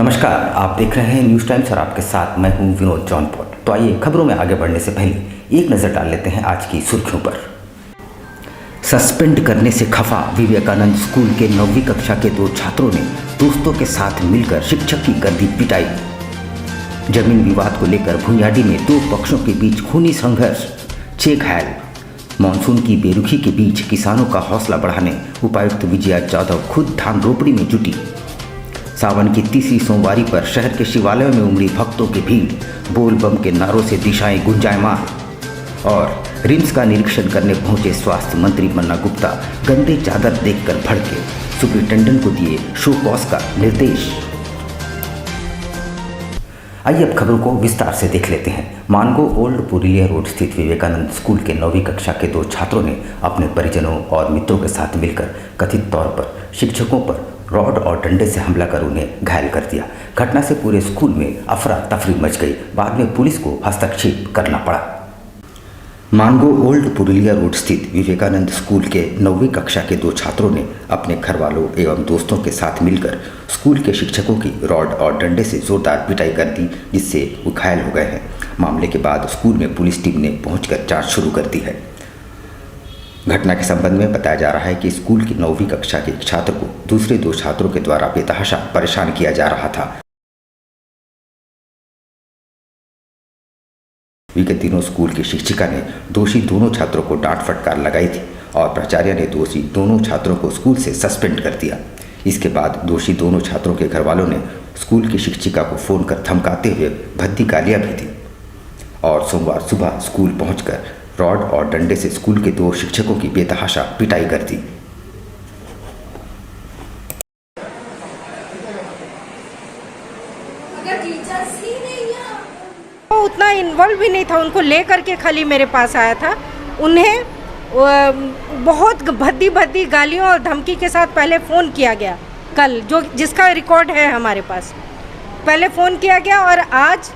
नमस्कार, आप देख रहे हैं न्यूज़ टाइम्स और आपके साथ मैं हूं विनोद जौनपुर। तो आइए खबरों में आगे बढ़ने से पहले एक नज़र डाल लेते हैं आज की सुर्खियों पर। सस्पेंड करने से खफा विवेकानंद स्कूल के 9वीं कक्षा के 2 छात्रों ने दोस्तों के साथ मिलकर शिक्षक की कर दी पिटाई। जमीन विवाद को लेकर भुइयाडी में 2 पक्षों के बीच खूनी संघर्ष, 6 घायल। मानसून की बेरुखी के बीच किसानों का हौसला बढ़ाने उपायुक्त विजया जाधव खुद धान रोपड़ी में जुटी। सावन की तीसरी सोमवारी पर शहर के शिवालयों में उमड़ी भक्तों की भीड़, बोल बम के नारों से दिशाएं गुंजायमान। और रिम्स का निरीक्षण करने पहुंचे स्वास्थ्य मंत्री मन्ना गुप्ता गंदे चादर देखकर भड़के, सुपरिटेंडेंट को दिए शो कॉज का निर्देश। आइए अब खबरों को विस्तार से देख लेते हैं। मानगो ओल्ड पुरुलिया रोड स्थित विवेकानंद स्कूल के 9वीं कक्षा के 2 छात्रों ने अपने परिजनों और मित्रों के साथ मिलकर कथित तौर पर शिक्षकों पर रॉड और डंडे से हमला कर उन्हें घायल कर दिया। घटना से पूरे स्कूल में अफरा तफरी मच गई। बाद में पुलिस को हस्तक्षेप करना पड़ा। मानगो ओल्ड पुरुलिया रोड स्थित विवेकानंद स्कूल के 9वीं कक्षा के 2 छात्रों ने अपने घर वालों एवं दोस्तों के साथ मिलकर स्कूल के शिक्षकों की रॉड और डंडे से जोरदार पिटाई कर दी, जिससे वो घायल हो गए हैं। मामले के बाद स्कूल में पुलिस टीम ने पहुंचकर जांच शुरू कर दी है। घटना के संबंध में बताया जा रहा है कि स्कूल की 9वीं कक्षा के एक छात्र को दूसरे 2 छात्रों के द्वारा बेतहाशा परेशान किया जा रहा था। विगत दिनों स्कूल की शिक्षिका ने दोषी दोनों छात्रों को डांट फटकार लगाई थी और प्राचार्य ने दोषी दोनों छात्रों को स्कूल से सस्पेंड कर दिया। इसके बाद दोषी दोनों छात्रों के घर वालों ने स्कूल की शिक्षिका को फोन कर धमकाते हुए भद्दी गालियां भी दी और सोमवार सुबह स्कूल पहुंचकर रॉड और डंडे से स्कूल के 2 शिक्षकों की बेतहाशा पिटाई कर दी। वो उतना इन्वॉल्व भी नहीं था, उनको ले करके खाली मेरे पास आया था। उन्हें बहुत भद्दी गालियों और धमकी के साथ पहले फ़ोन किया गया, कल जिसका रिकॉर्ड है हमारे पास। पहले फ़ोन किया गया और आज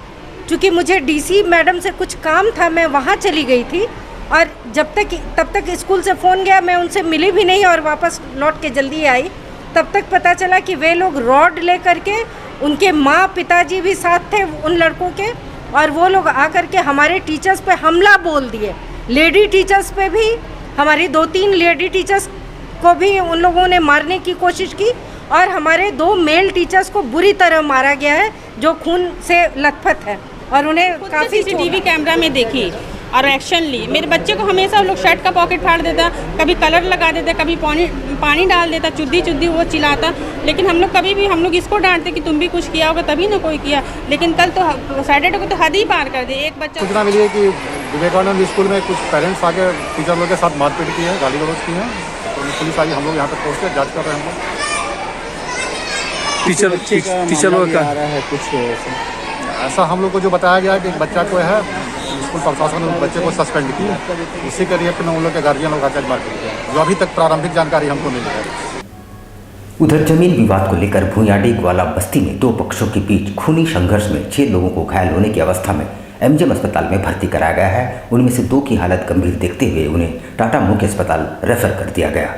चूँकि मुझे डीसी मैडम से कुछ काम था, मैं वहाँ चली गई थी और तब तक स्कूल से फ़ोन गया, मैं उनसे मिली भी नहीं और वापस लौट के जल्दी आई। तब तक पता चला कि वे लोग रॉड ले करके, उनके माँ पिताजी भी साथ थे उन लड़कों के, और वो लोग आकर के हमारे टीचर्स पे हमला बोल दिए। लेडी टीचर्स पे भी, हमारी 2-3 लेडी टीचर्स को भी उन लोगों ने मारने की कोशिश की और हमारे 2 मेल टीचर्स को बुरी तरह मारा गया है, जो खून से लथपथ है और उन्हें काफ़ी CCTV कैमरा में देखी और एक्शन ली। मेरे बच्चे को हमेशा लोग शर्ट का पॉकेट फाड़ देता, कभी कलर लगा देता, कभी पानी डाल देता, चुद्दी वो चिल्लाता। लेकिन हम लोग इसको डांटते कि तुम भी कुछ किया होगा तभी ना कोई किया। लेकिन कल तो सैटरडे को तो हद ही पार कर दी। एक बच्चा सूचना मिली है कि विवेकानंद स्कूल में कुछ पेरेंट्स आके टीचर लोग के साथ मारपीट की है, गाली गलौज की है। तो पुलिस आई, हम लोग यहाँ पे पहुँच के जाँच कर रहे हैं। टीचर लोग का ऐसा हम लोग को जो बताया गया है कि एक बच्चा को है स्कूल प्रशासन ने बच्चे को सस्पेंड किया। इसी के लिए फिर उन लोग के गार्जियन लोग आकर मारपीट किया, जो अभी तक प्रारंभिक जानकारी हमको मिली है। उधर जमीन विवाद को लेकर भुइयाडी ग्वाला बस्ती में 2 पक्षों के बीच खूनी संघर्ष में 6 लोगों को घायल होने की अवस्था में MGM अस्पताल में भर्ती कराया गया है। उनमें से 2 की हालत गंभीर देखते हुए उन्हें टाटा मुख्य अस्पताल रेफर कर दिया गया।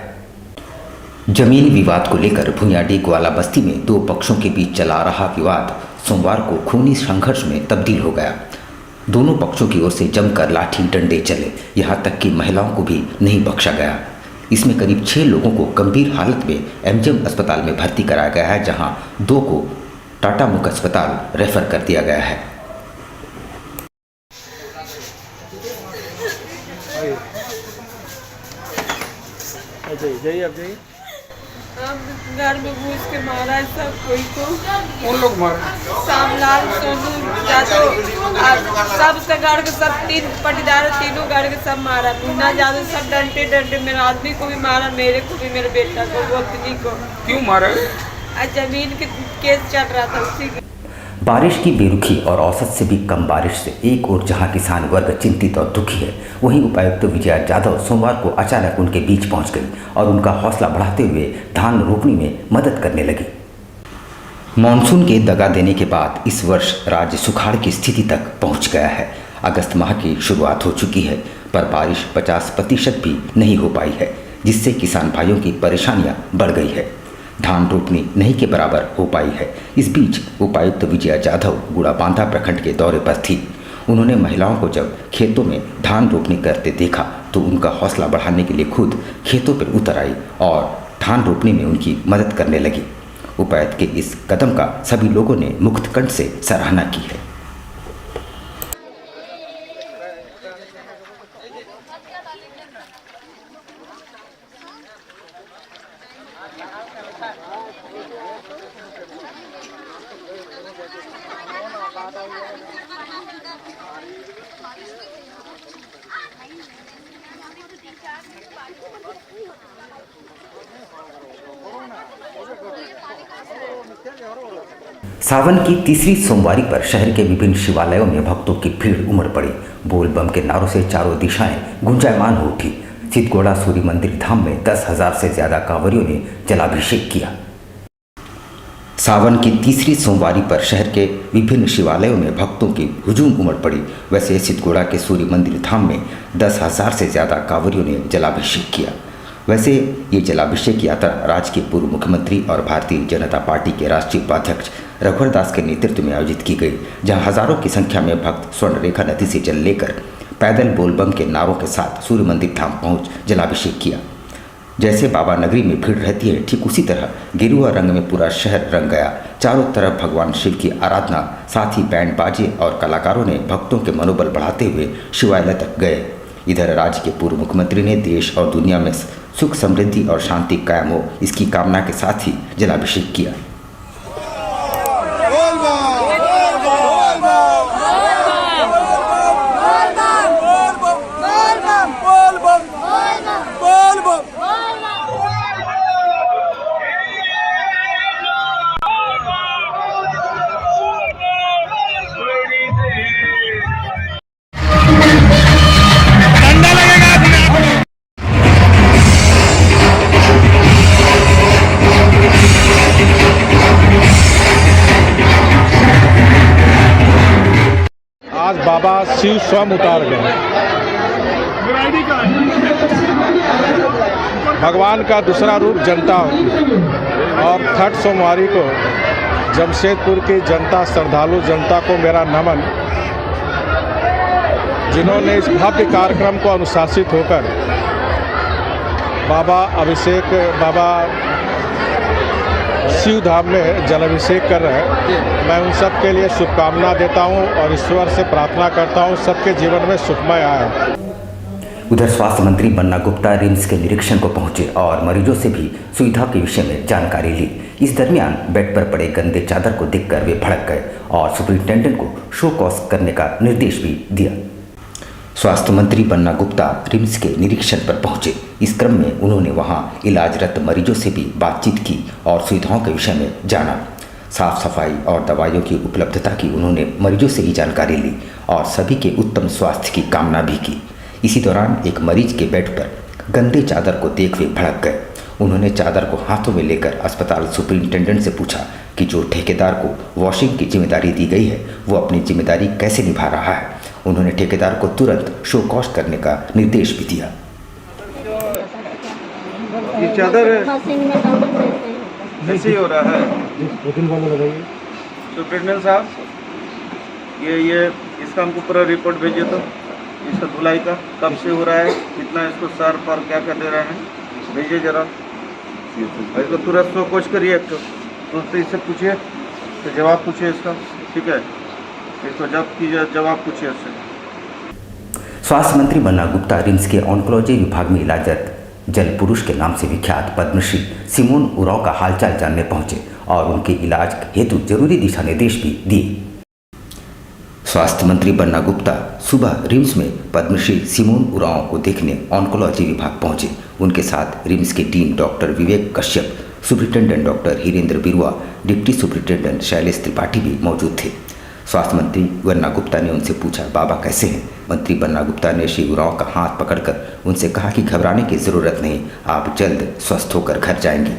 जमीन विवाद को लेकर भुइयाडी ग्वाला बस्ती में 2 पक्षों के बीच चला रहा विवाद सोमवार को खूनी संघर्ष में तब्दील हो गया। दोनों पक्षों की ओर से जमकर लाठी डंडे चले, यहाँ तक कि महिलाओं को भी नहीं बख्शा गया। इसमें करीब 6 लोगों को गंभीर हालत में MGM अस्पताल में भर्ती कराया गया है, जहां 2 को टाटा मुख्य अस्पताल रेफर कर दिया गया है। अब घर में घुस के मारा है सब कोई को। कौन लोग मारे? सामलाल, सोनू, जादव, सब उसका गाड़ के सब 3 पटीदार, तीनों गाड़ के सब मारा। मुन्ना जादव सब डंटे मेरे आदमी को भी मारा, मेरे को भी, मेरे बेटा को, वक्तनी को। क्यों मारा? आज जमीन के केस चल रहा था उसी के। बारिश की बेरुखी और औसत से भी कम बारिश से एक ओर जहां किसान वर्ग चिंतित और दुखी है, वहीं उपायुक्त विजया जाधव सोमवार को अचानक उनके बीच पहुंच गई और उनका हौसला बढ़ाते हुए धान रोपणी में मदद करने लगी। मानसून के दगा देने के बाद इस वर्ष राज्य सुखाड़ की स्थिति तक पहुंच गया है। अगस्त माह की शुरुआत हो चुकी है, पर बारिश 50% भी नहीं हो पाई है, जिससे किसान भाइयों की परेशानियां बढ़ गई है। धान रोपनी नहीं के बराबर हो पाई है। इस बीच उपायुक्त विजया जाधव गुड़ाबांधा प्रखंड के दौरे पर थी। उन्होंने महिलाओं को जब खेतों में धान रोपनी करते देखा तो उनका हौसला बढ़ाने के लिए खुद खेतों पर उतर आई और धान रोपनी में उनकी मदद करने लगी। उपायुक्त के इस कदम का सभी लोगों ने मुक्त कंठ से सराहना की है। सावन की तीसरी सोमवारी पर शहर के विभिन्न शिवालयों में भक्तों की भीड़ उमड़ पड़ी। बोल बम के नारों से चारों दिशाएं गुंजायमान हो उठी। चितगोड़ा सूर्य मंदिर धाम में 10,000 से ज्यादा कांवरियों ने जलाभिषेक किया। सावन की तीसरी सोमवारी पर शहर के विभिन्न शिवालयों में भक्तों की हुजूम उमड़ पड़ी। वैसे चितगोड़ा के सूर्य मंदिर धाम में 10,000 से ज्यादा कांवरियों ने जलाभिषेक किया। वैसे ये जलाभिषेक यात्रा राज्य के पूर्व मुख्यमंत्री और भारतीय जनता पार्टी के राष्ट्रीय उपाध्यक्ष रघुवर दास के नेतृत्व में आयोजित की गई, जहां हजारों की संख्या में भक्त स्वर्ण रेखा नदी से जल लेकर पैदल बोलबम के नारों के साथ सूर्य मंदिर धाम पहुंच जलाभिषेक किया। जैसे बाबा नगरी में भीड़ रहती है, ठीक उसी तरह गेरुआ रंग में पूरा शहर रंग गया। चारों तरफ भगवान शिव की आराधना, साथ ही बैंड बाजे और कलाकारों ने भक्तों के मनोबल बढ़ाते हुए शिवालय तक गए। इधर राज्य के पूर्व मुख्यमंत्री ने देश और दुनिया में सुख समृद्धि और शांति कायम हो, इसकी कामना के साथ ही जलाभिषेक किया। आज बाबा शिव स्वयं उतार गए। भगवान का दूसरा रूप जनता और थर्ड सोमवारी को जमशेदपुर की जनता, श्रद्धालु जनता को मेरा नमन, जिन्होंने इस भव्य कार्यक्रम को अनुशासित होकर बाबा शिव धाम में जलाभिषेक कर रहे हैं। मैं उन सब के लिए शुभकामना देता हूं और ईश्वर से प्रार्थना करता हूं सबके जीवन में सुखमय आए। उधर स्वास्थ्य मंत्री बन्ना गुप्ता रिम्स के निरीक्षण को पहुंचे और मरीजों से भी सुविधा के विषय में जानकारी ली। इस दरमियान बेड पर पड़े गंदे चादर को देखकर वे भड़क गए और सुपरिंटेंडेंट को शो कॉज करने का निर्देश भी दिया। स्वास्थ्य मंत्री बन्ना गुप्ता रिम्स के निरीक्षण पर पहुंचे। इस क्रम में उन्होंने वहां इलाजरत मरीजों से भी बातचीत की और सुविधाओं के विषय में जाना। साफ सफाई और दवाइयों की उपलब्धता की उन्होंने मरीजों से ही जानकारी ली और सभी के उत्तम स्वास्थ्य की कामना भी की। इसी दौरान एक मरीज के बेड पर गंदे चादर को देख वे भड़क गए। उन्होंने चादर को हाथों में लेकर अस्पताल सुपरिंटेंडेंट से पूछा कि जो ठेकेदार को वॉशिंग की जिम्मेदारी दी गई है वो अपनी जिम्मेदारी कैसे निभा रहा है। उन्होंने ठेकेदार को तुरंत शो कॉज करने का निर्देश भी दिया। ये चादर ऐसे ही हो रहा है सुपरिटेंडेंट साहब, ये इसका हमको पूरा रिपोर्ट भेजिए तो इसका धुलाई का कब से हो रहा है, कितना इसको सर पर क्या क्या दे रहे हैं, भेजिए जरा। इसको तुरंत शो कॉज करिए, एक तो इससे पूछिए तो जवाब पूछिए इसका, ठीक है, इसको जवाब पूछिए इससे। स्वास्थ्य मंत्री बन्ना गुप्ता रिम्स के ऑन्कोलॉजी विभाग में इलाजरत जल पुरुष के नाम से विख्यात पद्मश्री सिमोन उरांव का हालचाल जानने पहुंचे और उनके इलाज हेतु जरूरी दिशा निर्देश भी दिए। स्वास्थ्य मंत्री बन्ना गुप्ता सुबह रिम्स में पद्मश्री सिमोन उरांव को देखने ऑन्कोलॉजी विभाग पहुंचे। उनके साथ रिम्स के डीन डॉक्टर विवेक कश्यप, सुपरिटेंडेंट डॉक्टर हिरेंद्र बिरुआ, डिप्टी सुपरिटेंडेंट शैलेश त्रिपाठी भी मौजूद थे। स्वास्थ्य मंत्री बन्ना गुप्ता ने उनसे पूछा बाबा कैसे हैं। मंत्री बन्ना गुप्ता ने श्री उरांव का हाथ पकड़कर उनसे कहा कि घबराने की ज़रूरत नहीं, आप जल्द स्वस्थ होकर घर जाएंगे।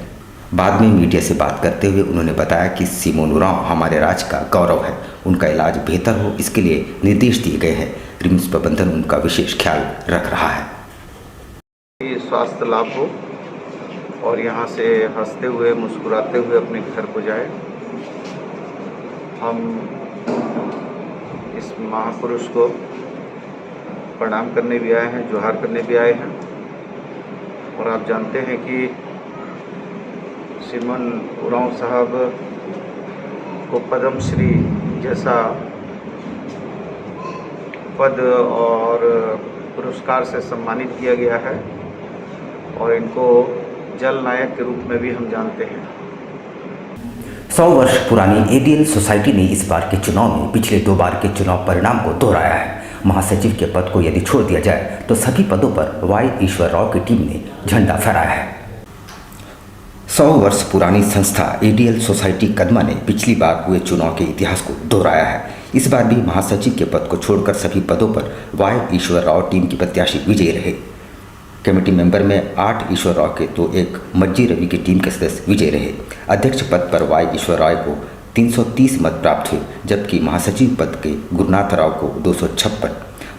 बाद में मीडिया से बात करते हुए उन्होंने बताया कि सिमोन उरांव हमारे राज्य का गौरव है, उनका इलाज बेहतर हो इसके लिए निर्देश दिए गए हैं। रिम्स प्रबंधन उनका विशेष ख्याल रख रहा है। स्वास्थ्य लाभ हो और यहाँ से हंसते हुए मुस्कुराते हुए अपने घर को जाए। हम इस महापुरुष को प्रणाम करने भी आए हैं, जोहार करने भी आए हैं। और आप जानते हैं कि श्रीमान उरांव साहब को पद्म श्री जैसा पद और पुरस्कार से सम्मानित किया गया है और इनको जल नायक के रूप में भी हम जानते हैं। 100 वर्ष पुरानी एडीएल सोसाइटी ने इस बार के चुनाव में पिछले 2 बार के चुनाव परिणाम को दोहराया है। महासचिव के पद को यदि छोड़ दिया जाए तो सभी पदों पर वाई ईश्वर राव की टीम ने झंडा फहराया है। 100 वर्ष पुरानी संस्था एडीएल सोसाइटी कदमा ने पिछली बार हुए चुनाव के इतिहास को दोहराया है। इस बार भी महासचिव के पद को छोड़कर सभी पदों पर वाई ईश्वर राव टीम की प्रत्याशी विजयी रहे। कमेटी मेंबर में 8 ईश्वर राव के तो 1 मज्जी रवि की टीम के सदस्य विजयी रहे। अध्यक्ष पद पर वाई ईश्वर राव को 330 मत प्राप्त हुए, जबकि महासचिव पद के गुरुनाथ राव को 256।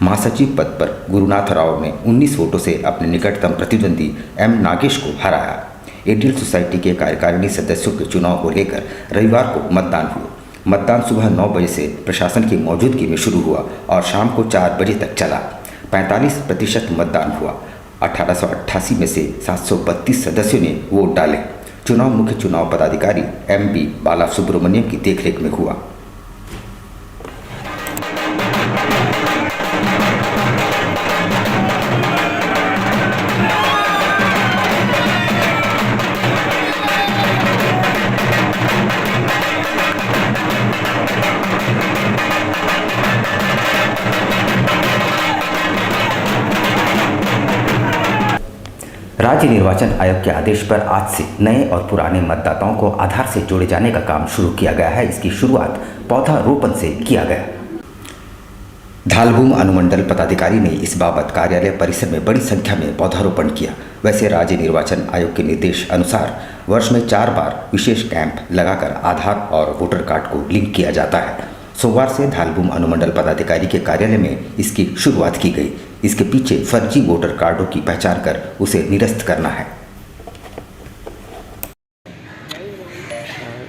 महासचिव पद पर गुरुनाथ राव ने 19 वोटों से अपने निकटतम प्रतिद्वंदी एम नागेश को हराया। एडीएल सोसाइटी के कार्यकारिणी सदस्यों के चुनाव को लेकर रविवार को मतदान हुआ। मतदान सुबह 9 बजे से प्रशासन की मौजूदगी में शुरू हुआ और शाम को 4 बजे तक चला। 45% मतदान हुआ। 1888 में से 732 सदस्यों ने वोट डाले। चुनाव मुख्य चुनाव पदाधिकारी MB बाला सुब्रमण्यम की देखरेख में हुआ। राज्य निर्वाचन आयोग के आदेश पर आज से नए और पुराने मतदाताओं को आधार से जोड़े जाने का काम शुरू किया गया है। इसकी शुरुआत पौधारोपण से किया गया। धालबूम अनुमंडल पदाधिकारी ने इस बाबत कार्यालय परिसर में बड़ी संख्या में पौधारोपण किया। वैसे राज्य निर्वाचन आयोग के निर्देश अनुसार वर्ष में 4 बार विशेष कैंप लगाकर आधार और वोटर कार्ड को लिंक किया जाता है। सोमवार से धालबूम अनुमंडल पदाधिकारी के कार्यालय में इसकी शुरुआत की गई। इसके पीछे फर्जी वोटर कार्डों की पहचान कर उसे निरस्त करना है।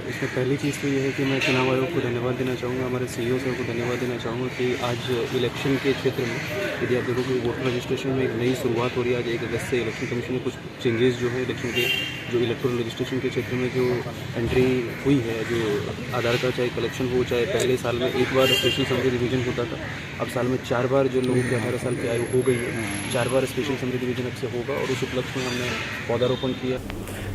इसमें पहली चीज़ तो ये है कि मैं चुनाव आयोग को धन्यवाद देना चाहूँगा, हमारे CEO साहब को धन्यवाद देना चाहूँगा कि आज इलेक्शन के क्षेत्र में यदि आप देखो कि वोटर रजिस्ट्रेशन में एक नई शुरुआत हो रही है। आज 1 अगस्त से इलेक्शन कमीशन में कुछ चेंजेस जो है इलेक्शन के जो इलेक्टोरल रजिस्ट्रेशन के क्षेत्र में जो एंट्री हुई है, जो आधार कार्ड चाहे कलेक्शन हो, चाहे पहले साल में 1 बार स्पेशल समरी डिवीजन होता था, अब साल में 4 बार जो लोगों की 18 साल की आयु हो गई है 4 बार स्पेशल समरी डिवीजन अब से होगा और उस उपलक्ष्य में हमने पौधारोपण किया।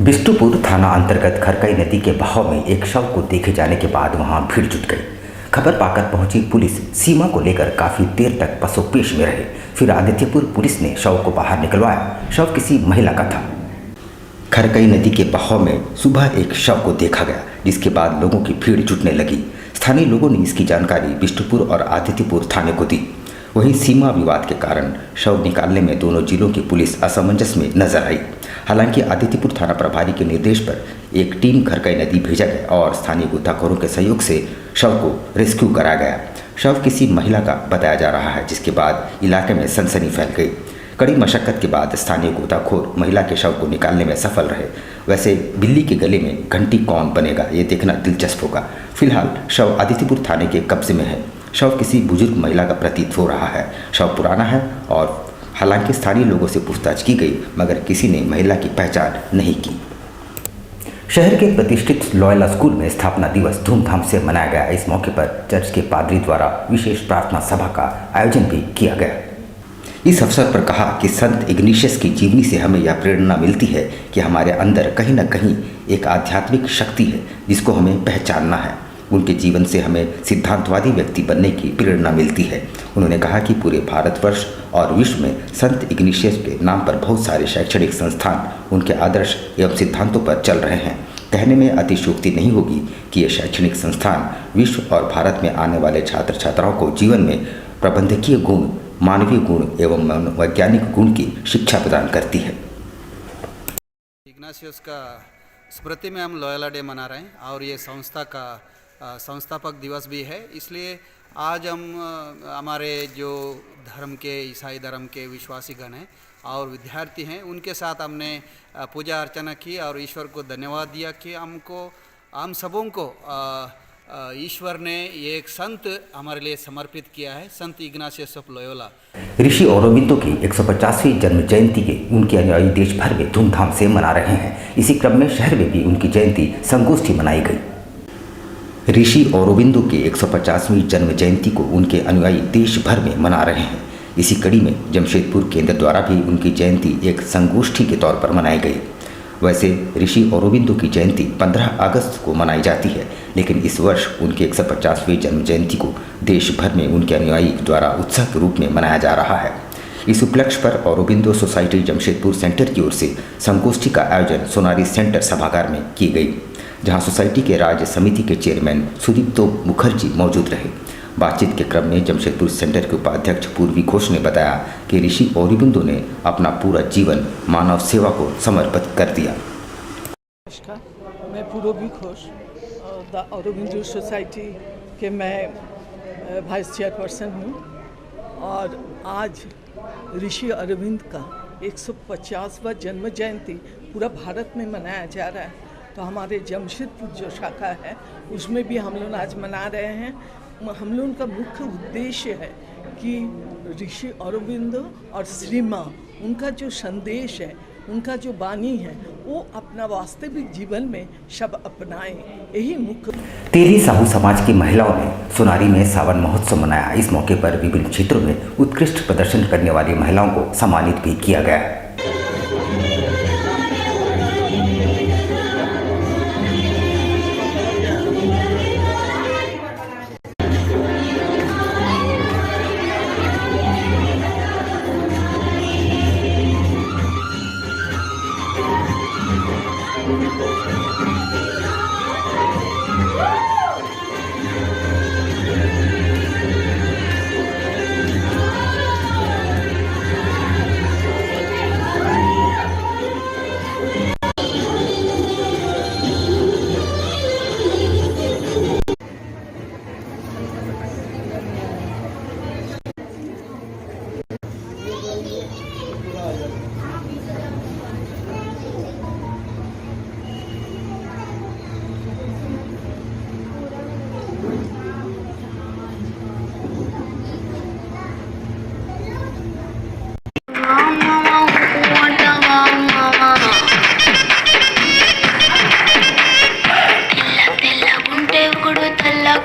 बिष्टुपुर थाना अंतर्गत खरकई नदी के बहाव में एक शव को देखे जाने के बाद वहां भीड़ जुट गई। खबर पाकर पहुंची पुलिस सीमा को लेकर काफी देर तक पसोपेश में रहे। फिर आदित्यपुर पुलिस ने शव को बाहर निकलवाया। शव किसी महिला का था। खरकई नदी के बहाव में सुबह एक शव को देखा गया, जिसके बाद लोगों की भीड़ जुटने लगी। स्थानीय लोगों ने इसकी जानकारी बिष्टुपुर और आदित्यपुर थाने को दी। वहीं सीमा विवाद के कारण शव निकालने में दोनों जिलों की पुलिस असमंजस में नजर आई। हालांकि आदित्यपुर थाना प्रभारी के निर्देश पर एक टीम खरकई नदी भेजा गया और स्थानीय गोताखोरों के सहयोग से शव को रेस्क्यू कराया गया। शव किसी महिला का बताया जा रहा है, जिसके बाद इलाके में सनसनी फैल गई। कड़ी मशक्कत के बाद स्थानीय गोताखोर महिला के शव को निकालने में सफल रहे। वैसे बिल्ली के गले में घंटी कौन बनेगा, ये देखना दिलचस्प होगा। फिलहाल शव आदित्यपुर थाने के कब्जे में है। शव किसी बुजुर्ग महिला का प्रतीत हो रहा है। शव पुराना है और हालांकि स्थानीय लोगों से पूछताछ की गई, मगर किसी ने महिला की पहचान नहीं की। शहर के प्रतिष्ठित लॉयला स्कूल में स्थापना दिवस धूमधाम से मनाया गया। इस मौके पर चर्च के पादरी द्वारा विशेष प्रार्थना सभा का आयोजन भी किया गया। इस अवसर पर कहा कि संत इग्निशियस की जीवनी से हमें यह प्रेरणा मिलती है कि हमारे अंदर कहीं न कहीं एक आध्यात्मिक शक्ति है जिसको हमें पहचानना है। उनके जीवन से हमें सिद्धांतवादी व्यक्ति बनने की प्रेरणा मिलती है। उन्होंने कहा कि पूरे भारतवर्ष और विश्व में संत इग्निशियस के नाम पर बहुत सारे शैक्षणिक संस्थान उनके आदर्श एवं सिद्धांतों पर चल रहे हैं। कहने में अतिशयोक्ति नहीं होगी कि ये शैक्षणिक संस्थान विश्व और भारत में आने वाले छात्र छात्राओं को जीवन में प्रबंधकीय गुण, मानवीय गुण एवं वैज्ञानिक गुण की शिक्षा प्रदान करती है। इग्नाशियस का स्मृति में हम लॉयला डे मना रहे हैं और ये संस्था का संस्थापक दिवस भी है। इसलिए आज हम हमारे जो धर्म के ईसाई धर्म के विश्वासी गण हैं और विद्यार्थी हैं, उनके साथ हमने पूजा अर्चना की और ईश्वर को धन्यवाद दिया कि हम सबों को ईश्वर ने एक संत हमारे लिए समर्पित किया है, संत इग्नाशियस ऑफ लोयोला। ऋषि औरोबिंदो की 150वीं जन्म जयंती के उनके अनुयायी देश भर में धूमधाम से मना रहे हैं। इसी क्रम में शहर में भी उनकी जयंती संगोष्ठी मनाई गई। ऋषि औरोबिंदो की 150वीं जन्म जयंती को उनके अनुयायी देश भर में मना रहे हैं। इसी कड़ी में जमशेदपुर केंद्र द्वारा भी उनकी जयंती एक संगोष्ठी के तौर पर मनाई गई। वैसे ऋषि औरोबिंदो की जयंती 15 अगस्त को मनाई जाती है, लेकिन इस वर्ष उनके 150वीं जन्म जयंती को देश भर में उनके अनुयायी द्वारा उत्साह के रूप में मनाया जा रहा है। इस उपलक्ष्य पर औरोबिंदो सोसाइटी जमशेदपुर सेंटर की ओर से संगोष्ठी का आयोजन सोनारी सेंटर सभागार में की गई, जहां सोसाइटी के राज्य समिति के चेयरमैन सुदीप्तो मुखर्जी मौजूद रहे। बातचीत के क्रम में जमशेदपुर सेंटर के उपाध्यक्ष पूर्वी घोष ने बताया कि ऋषि औरोबिंदो ने अपना पूरा जीवन मानव सेवा को समर्पित कर दिया। नमस्कार, मैं पूर्वी घोष द औरोबिंदो सोसाइटी के मैं वाइस चेयरपर्सन हूँ और आज ऋषि अरविंद का 150वां जन्म जयंती पूरा भारत में मनाया जा रहा है। तो हमारे जमशेदपुर जो शाखा है उसमें भी हम लोग आज मना रहे हैं। हम लोगों का मुख्य उद्देश्य है कि ऋषि अरविंदो और श्री माँ, उनका जो संदेश है, उनका जो वाणी है, वो अपना वास्तविक जीवन में सब अपनाएं, यही मुख्य। तेली साहू समाज की महिलाओं ने सोनारी में सावन महोत्सव मनाया। इस मौके पर विभिन्न क्षेत्रों में उत्कृष्ट प्रदर्शन करने वाली महिलाओं को सम्मानित भी किया गया।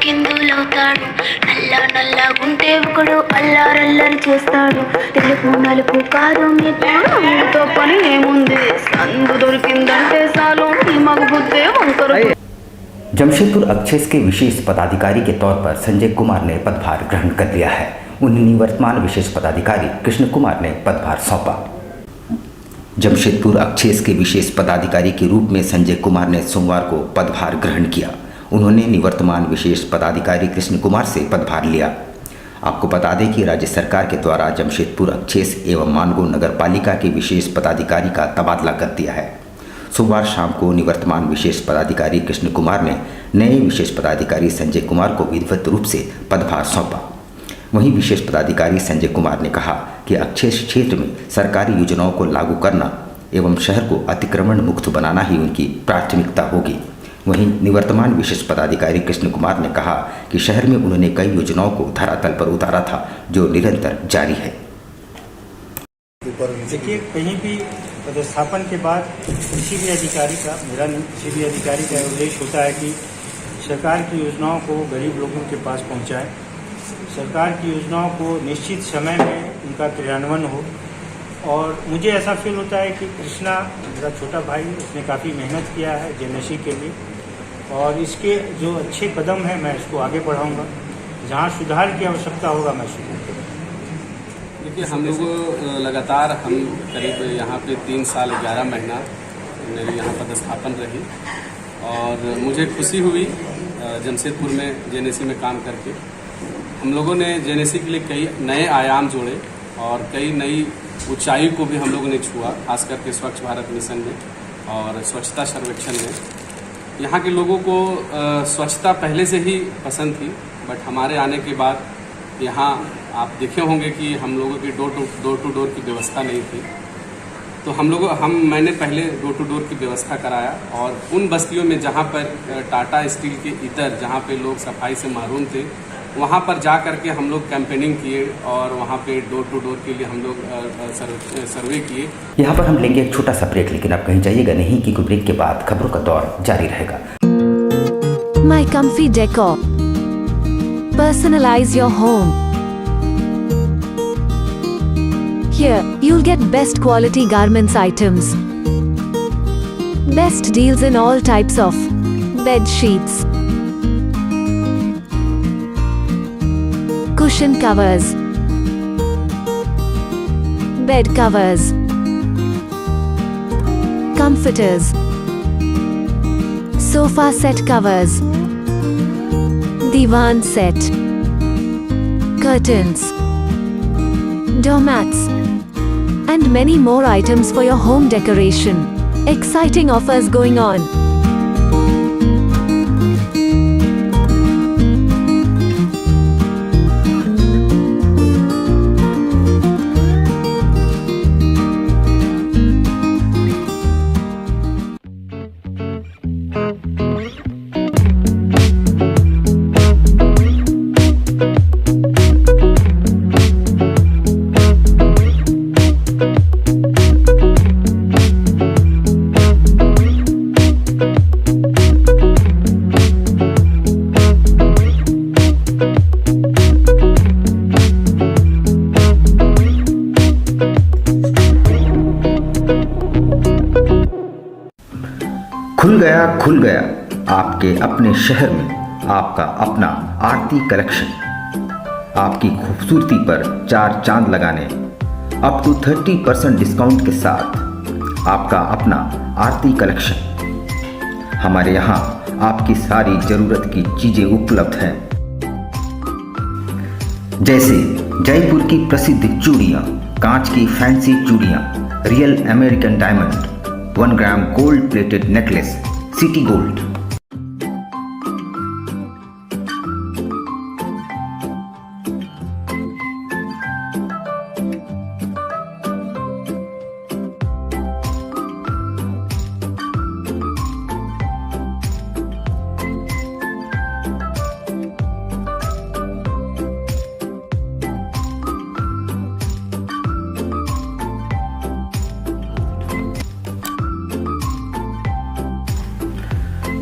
కిందులవుతాడు నల్ల నల్లగుంటే ఒకడు అల్లారల్లరి చేస్తాడు తెలుపు నలుపు కాదు మీతో పని ఏముంది సందు దొరికిందంటే చాలు నీ మగ బుద్ధే వంకరు। जमशेदपुर अक्षेस के विशेष पदाधिकारी के तौर पर संजय कुमार ने पदभार ग्रहण कर लिया है। उन्हें निवर्तमान विशेष पदाधिकारी कृष्ण कुमार ने पदभार सौंपा। जमशेदपुर अक्षेस के विशेष पदाधिकारी के रूप में संजय कुमार ने सोमवार को पदभार ग्रहण किया। उन्होंने निवर्तमान विशेष पदाधिकारी कृष्ण कुमार से पदभार लिया। आपको बता दें कि राज्य सरकार के द्वारा जमशेदपुर अक्षेस एवं मानगो नगर पालिका के विशेष पदाधिकारी का तबादला कर दिया है। सोमवार शाम को निवर्तमान विशेष पदाधिकारी कृष्ण कुमार ने नए विशेष पदाधिकारी संजय कुमार को विधिवत रूप से पदभार सौंपा। वहीं विशेष पदाधिकारी संजय कुमार ने कहा कि अक्षेस क्षेत्र में सरकारी योजनाओं को लागू करना एवं शहर को अतिक्रमण मुक्त बनाना ही उनकी प्राथमिकता होगी। वहीं निवर्तमान विशेष पदाधिकारी कृष्ण कुमार ने कहा कि शहर में उन्होंने कई योजनाओं को धरातल पर उतारा था जो निरंतर जारी है। देखिए, कहीं भी पदस्थापन के बाद किसी भी अधिकारी का उद्देश्य होता है कि सरकार की योजनाओं को गरीब लोगों के पास पहुंचाए, सरकार की योजनाओं को निश्चित समय में उनका क्रियान्वयन हो। और मुझे ऐसा फील होता है कि कृष्णा मेरा छोटा भाई, उसने काफ़ी मेहनत किया है जेएनएससी के लिए और इसके जो अच्छे कदम हैं मैं इसको आगे बढ़ाऊंगा। जहाँ सुधार की आवश्यकता होगा मैं सुधार करूँगा। देखिए, हम लोग लगातार करीब यहाँ पे 3 साल 11 महीना मेरी यहाँ पदस्थापन रही और मुझे खुशी हुई जमशेदपुर में जेएनएससी में काम करके। हम लोगों ने जेएनएससी के लिए कई नए आयाम जोड़े और कई नई ऊंचाई को भी हम लोगों ने छुआ, खास करके स्वच्छ भारत मिशन में और स्वच्छता सर्वेक्षण में। यहाँ के लोगों को स्वच्छता पहले से ही पसंद थी, बट हमारे आने के बाद यहाँ आप देखे होंगे कि हम लोगों की डोर टू डोर की व्यवस्था नहीं थी। तो मैंने पहले डोर टू डोर की व्यवस्था कराया और उन बस्तियों में जहाँ पर टाटा स्टील के इतर जहाँ पे लोग सफाई से महरूम थे वहाँ पर जा करके हम लोग कैंपेनिंग किए और वहाँ पे डोर टू डोर के लिए हम लोग सर्वे किए। यहाँ पर हम लेंगे एक छोटा सा ब्रेक, लेकिन आप कहीं जाइएगा नहीं क्योंकि ब्रेक के बाद खबरों का दौर जारी रहेगा। My comfy decor. Personalize your home. Here, you'll get best quality garments items. Best deals in all types of bed sheets, cushion covers, bed covers, comforters, sofa set covers, divan set, curtains, doormats, and many more items for your home decoration. Exciting offers going on. खुल गया आपके अपने शहर में आपका अपना आरती collection. आपकी खूबसूरती पर 4 चांद लगाने अप टू 30% डिस्काउंट के साथ आपका अपना आरती कलेक्शन। हमारे यहाँ आपकी सारी ज़रूरत की चीज़ें उपलब्ध हैं, जैसे जयपुर की प्रसिद्ध चूड़ियाँ, कांच की फैंसी चूड़ियाँ, real American diamond, 1 gram gold plated necklace, city gold.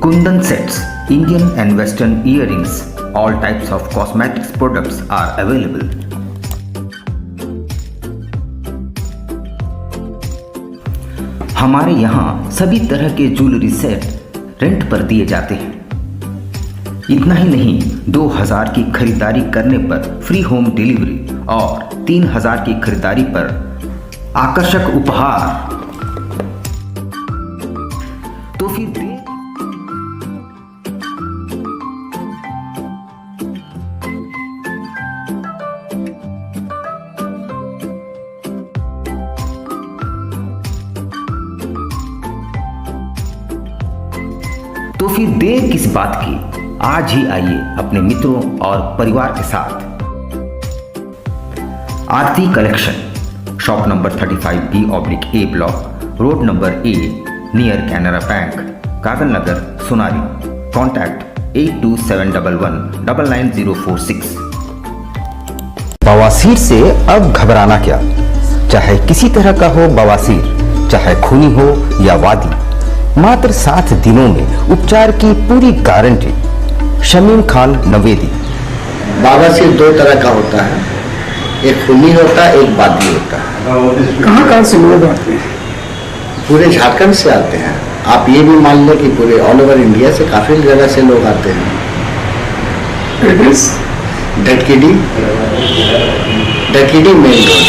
Kundan sets, Indian and Western earrings, all types of cosmetics products are available. हमारे यहाँ सभी तरह के ज्वेलरी सेट रेंट पर दिए जाते हैं। इतना ही नहीं, 2000 की खरीदारी करने पर फ्री होम डिलीवरी और 3000 की खरीदारी पर आकर्षक उपहार। तो फिर देर किस बात की, आज ही आइए अपने मित्रों और परिवार के साथ। Aarti collection, shop number 35B/A block, road number A, near Canara bank, Kagal Nagar, Sonari. Contact 8271199046। बवासीर से अब घबराना क्या, चाहे किसी तरह का हो बवासीर, चाहे खूनी हो या वादी, मात्र 7 दिनों में उपचार की पूरी गारंटी। शमीम खान नवेदी। बवासीर 2 तरह का होता है, एक खूनी होता है, एक वादी होता है। कहाँ से लोग आते हैं? पूरे झारखंड से आते हैं। आप ये भी मान लें कि पूरे ऑल ओवर इंडिया से काफी जगह से लोग आते हैं। ढटकीडी मेन रोड,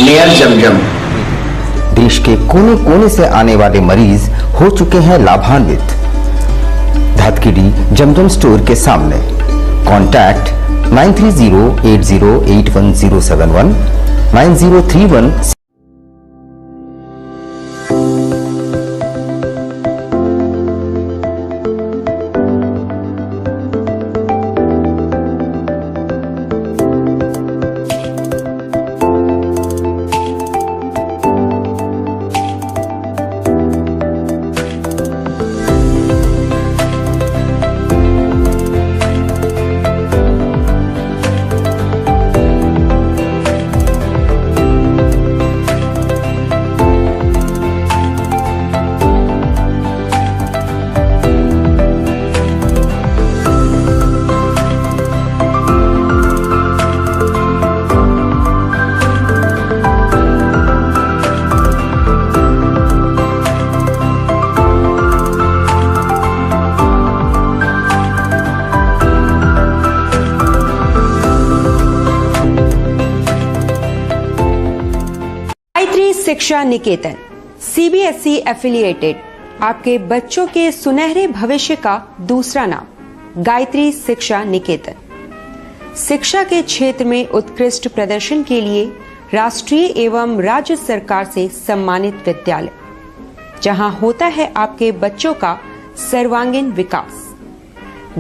नियर जमजम। देश के कोने कोने से आने वाले मरीज हो चुके हैं लाभान्वित। धतकीडी जमजम स्टोर के सामने। कॉन्टैक्ट 9308081071 9031। शिक्षा निकेतन CBSE एफिलिएटेड आपके बच्चों के सुनहरे भविष्य का दूसरा नाम गायत्री शिक्षा निकेतन। शिक्षा के क्षेत्र में उत्कृष्ट प्रदर्शन के लिए राष्ट्रीय एवं राज्य सरकार से सम्मानित विद्यालय, जहां होता है आपके बच्चों का सर्वांगीण विकास।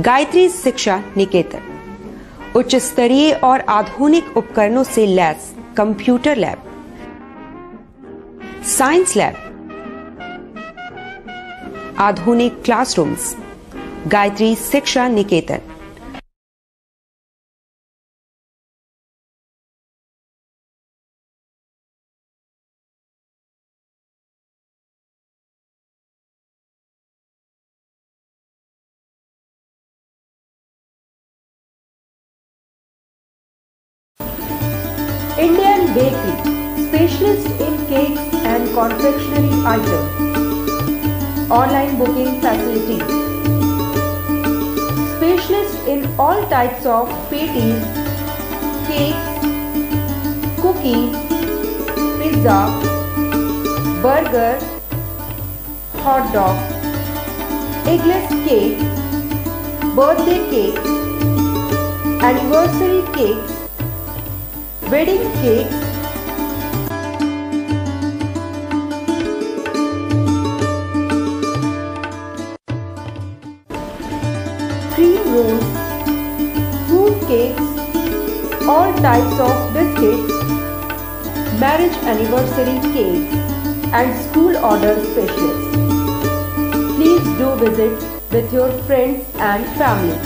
गायत्री शिक्षा निकेतन उच्च स्तरीय और आधुनिक उपकरणों से lace computer lab, science lab, आधुनिक क्लासरूम्स। गायत्री शिक्षा निकेतन। Indian Bakery, specialist in cakes and confectionery items. Online booking facilities. Specialist in all types of patties, cakes, cookies, pizza, burger, hot dog, eggless cake, birthday cake, anniversary cakes, wedding cakes, cream rolls, fruit cakes, all types of biscuits, marriage anniversary cakes, and school order specialists. Please do visit with your friends and family.